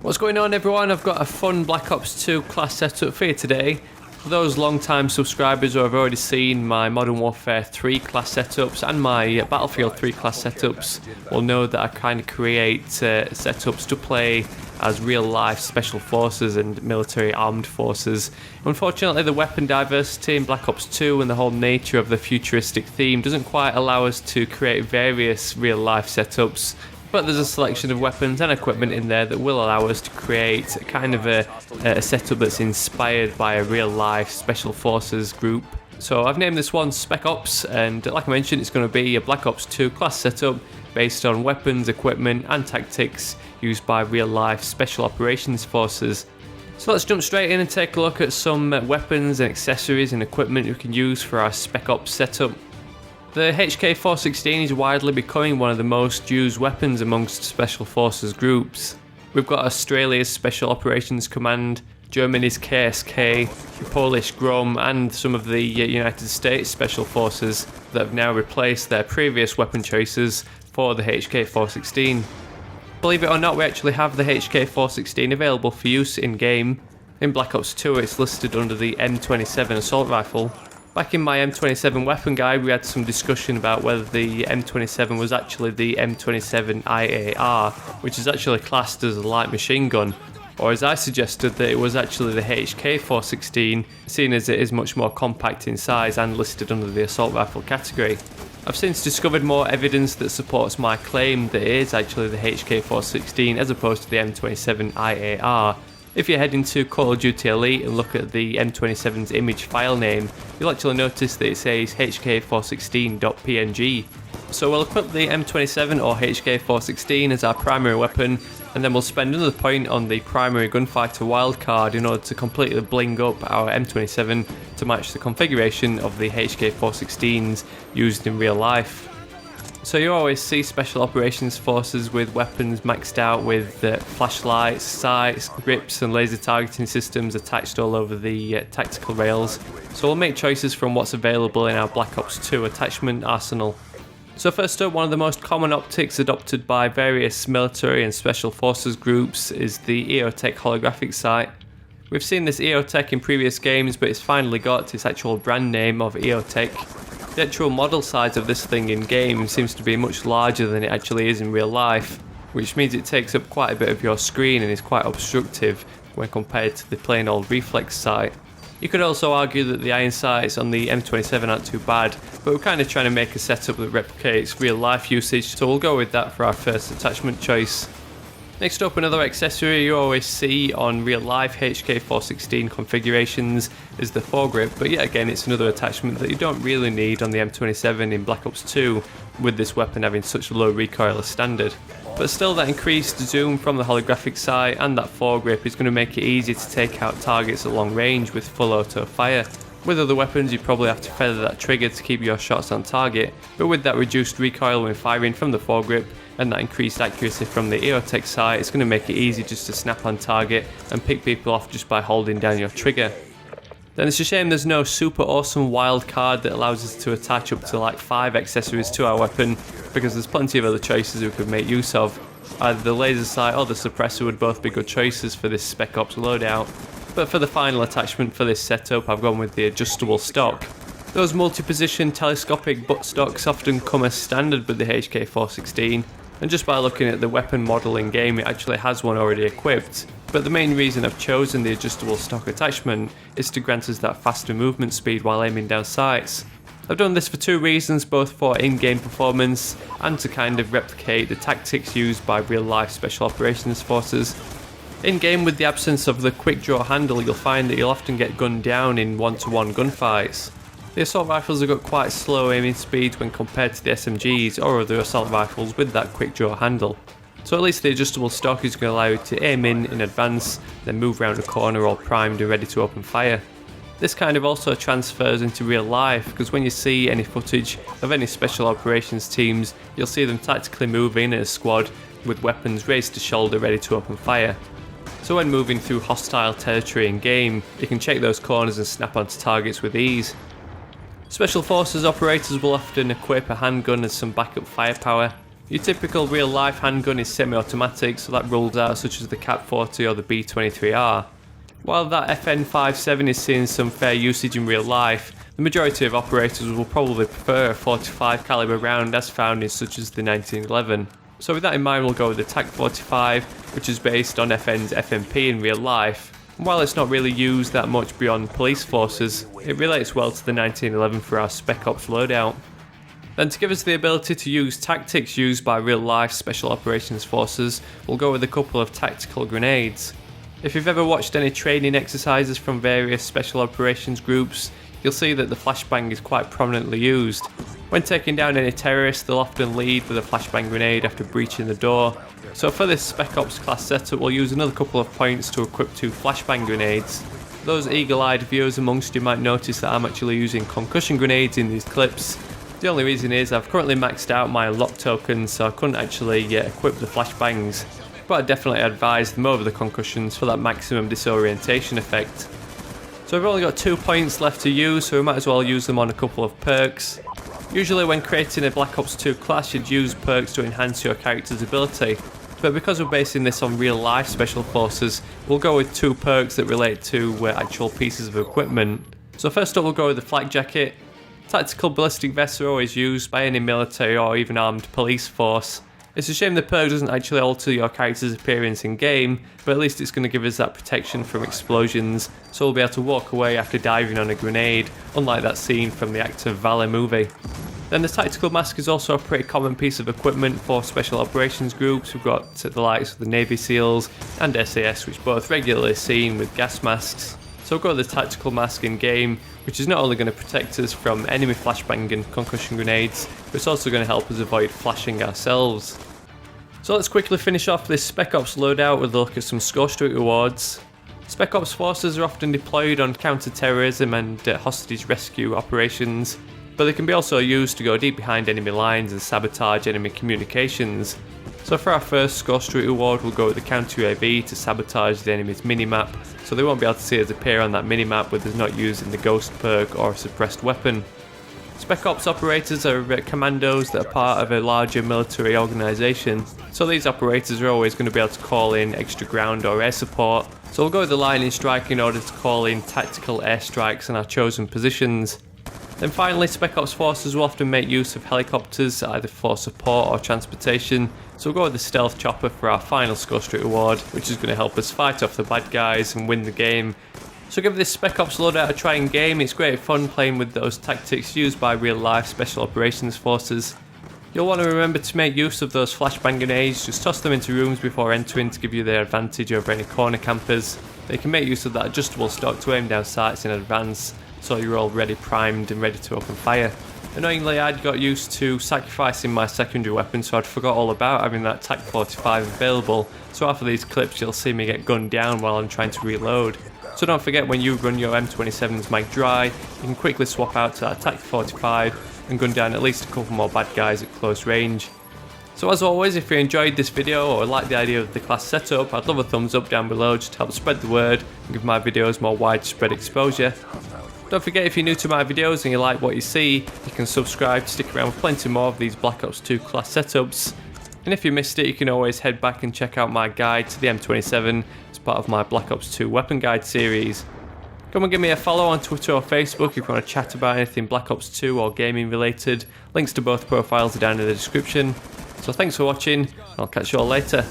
What's going on, everyone? I've got a fun Black Ops 2 class setup for you today. For those long-time subscribers who have already seen my Modern Warfare 3 class setups and my Battlefield 3 class setups will know that I kind of create setups to play as real-life special forces and military armed forces. Unfortunately, the weapon diversity in Black Ops 2 and the whole nature of the futuristic theme doesn't quite allow us to create various real-life setups. But there's a selection of weapons and equipment in there that will allow us to create kind of a setup that's inspired by a real-life special forces group. So I've named this one Spec Ops, and like I mentioned, it's going to be a Black Ops 2 class setup based on weapons, equipment and tactics used by real-life special operations forces. So let's jump straight in and take a look at some weapons and accessories and equipment we can use for our Spec Ops setup. The HK-416 is widely becoming one of the most used weapons amongst Special Forces groups. We've got Australia's Special Operations Command, Germany's KSK, the Polish GROM and some of the United States Special Forces that have now replaced their previous weapon choices for the HK-416. Believe it or not, we actually have the HK-416 available for use in-game. In Black Ops 2 it's listed under the M27 assault rifle. Back in my M27 weapon guide, we had some discussion about whether the M27 was actually the M27 IAR, which is actually classed as a light machine gun, or as I suggested, that it was actually the HK-416, seeing as it is much more compact in size and listed under the assault rifle category. I've since discovered more evidence that supports my claim that it is actually the HK-416 as opposed to the M27 IAR. If you head into Call of Duty Elite and look at the M27's image file name, you'll actually notice that it says HK416.png. So we'll equip the M27 or HK416 as our primary weapon, and then we'll spend another point on the primary gunfighter wildcard in order to completely bling up our M27 to match the configuration of the HK416s used in real life. So you always see Special Operations Forces with weapons maxed out with flashlights, sights, grips and laser targeting systems attached all over the tactical rails. So we'll make choices from what's available in our Black Ops 2 attachment arsenal. So first up, one of the most common optics adopted by various military and special forces groups is the Eotech holographic sight. We've seen this Eotech in previous games, but it's finally got its actual brand name of Eotech. The actual model size of this thing in game seems to be much larger than it actually is in real life, which means it takes up quite a bit of your screen and is quite obstructive when compared to the plain old reflex sight. You could also argue that the iron sights on the M27 aren't too bad, but we're kind of trying to make a setup that replicates real life usage, so we'll go with that for our first attachment choice. Next up, another accessory you always see on real life HK416 configurations is the Foregrip, but yet again it's another attachment that you don't really need on the M27 in Black Ops 2 with this weapon having such a low recoil as standard. But still, that increased zoom from the holographic sight and that foregrip is going to make it easy to take out targets at long range with full auto fire. With other weapons you probably have to feather that trigger to keep your shots on target, but with that reduced recoil when firing from the foregrip and that increased accuracy from the Eotech sight, it's going to make it easy just to snap on target and pick people off just by holding down your trigger. Then it's a shame there's no super awesome wild card that allows us to attach up to like 5 accessories to our weapon, because there's plenty of other choices we could make use of. Either the laser sight or the suppressor would both be good choices for this Spec Ops loadout. But for the final attachment for this setup, I've gone with the adjustable stock. Those multi-position telescopic butt stocks often come as standard with the HK416, and just by looking at the weapon model in game it actually has one already equipped. But the main reason I've chosen the adjustable stock attachment is to grant us that faster movement speed while aiming down sights. I've done this for 2 reasons, both for in-game performance and to kind of replicate the tactics used by real-life special operations forces. In-game, with the absence of the quick draw handle, you'll find that you'll often get gunned down in one-to-one gunfights. The assault rifles have got quite slow aiming speeds when compared to the SMGs or other assault rifles with that quick draw handle. So at least the adjustable stock is going to allow you to aim in advance, then move around a corner all primed and ready to open fire. This kind of also transfers into real life, because when you see any footage of any special operations teams, you'll see them tactically move in as a squad with weapons raised to shoulder ready to open fire. So when moving through hostile territory in game, you can check those corners and snap onto targets with ease. Special Forces operators will often equip a handgun as some backup firepower. Your typical real life handgun is semi-automatic, so that rules out such as the Cap 40 or the B23R. While that FN57 is seeing some fair usage in real life, the majority of operators will probably prefer a 45 caliber round as found in such as the 1911. So with that in mind, we'll go with the TAC 45, which is based on FN's FMP in real life. And while it's not really used that much beyond police forces, it relates well to the 1911 for our Spec Ops loadout. Then to give us the ability to use tactics used by real life special operations forces, we'll go with a couple of tactical grenades. If you've ever watched any training exercises from various special operations groups, you'll see that the flashbang is quite prominently used. When taking down any terrorists, they'll often lead with a flashbang grenade after breaching the door. So for this Spec Ops class setup, we'll use another couple of points to equip 2 flashbang grenades. Those eagle-eyed viewers amongst you might notice that I'm actually using concussion grenades in these clips. The only reason is I've currently maxed out my unlock tokens, so I couldn't actually equip the flashbangs. But I definitely advise them over the concussions for that maximum disorientation effect. So we've only got 2 points left to use, so we might as well use them on a couple of perks. Usually when creating a Black Ops 2 class, you'd use perks to enhance your character's ability. But because we're basing this on real life special forces, we'll go with 2 perks that relate to actual pieces of equipment. So first up we'll go with the flak jacket. Tactical ballistic vests are always used by any military or even armed police force. It's a shame the perk doesn't actually alter your character's appearance in game, but at least it's going to give us that protection from explosions, so we'll be able to walk away after diving on a grenade, unlike that scene from the actor Valet movie. Then the tactical mask is also a pretty common piece of equipment for special operations groups. We've got the likes of the Navy SEALs and SAS, which both regularly seen with gas masks. So we've got the tactical mask in game, which is not only going to protect us from enemy flashbang and concussion grenades, but it's also going to help us avoid flashing ourselves. So let's quickly finish off this Spec Ops loadout with a look at some score streak rewards. Spec Ops forces are often deployed on counter-terrorism and hostage rescue operations, but they can be also used to go deep behind enemy lines and sabotage enemy communications. So for our first score streak reward, we'll go with the counter UAV to sabotage the enemy's minimap, so they won't be able to see us appear on that minimap with us not using the ghost perk or a suppressed weapon. Spec Ops operators are commandos that are part of a larger military organisation, so these operators are always going to be able to call in extra ground or air support, so we'll go with the lightning strike in order to call in tactical airstrikes in our chosen positions. Then finally, Spec Ops forces will often make use of helicopters either for support or transportation, so we'll go with the stealth chopper for our final score streak reward, which is going to help us fight off the bad guys and win the game. So give this Spec Ops loadout a try in game. It's great fun playing with those tactics used by real life special operations forces. You'll want to remember to make use of those flashbang grenades, just toss them into rooms before entering to give you the advantage over any corner campers. They can make use of that adjustable stock to aim down sights in advance, so you're already primed and ready to open fire. Annoyingly, I'd got used to sacrificing my secondary weapon, so I'd forgot all about having that TAC 45 available, so after these clips you'll see me get gunned down while I'm trying to reload. So don't forget, when you run your M27's mag dry, you can quickly swap out to that TAC 45 and gun down at least a couple more bad guys at close range. So as always, if you enjoyed this video or like the idea of the class setup, I'd love a thumbs up down below just to help spread the word and give my videos more widespread exposure. Don't forget, if you're new to my videos and you like what you see, you can subscribe to stick around with plenty more of these Black Ops 2 class setups. And if you missed it, you can always head back and check out my guide to the M27 as part of my Black Ops 2 weapon guide series. Come and give me a follow on Twitter or Facebook if you want to chat about anything Black Ops 2 or gaming related. Links to both profiles are down in the description. So thanks for watching, and I'll catch you all later.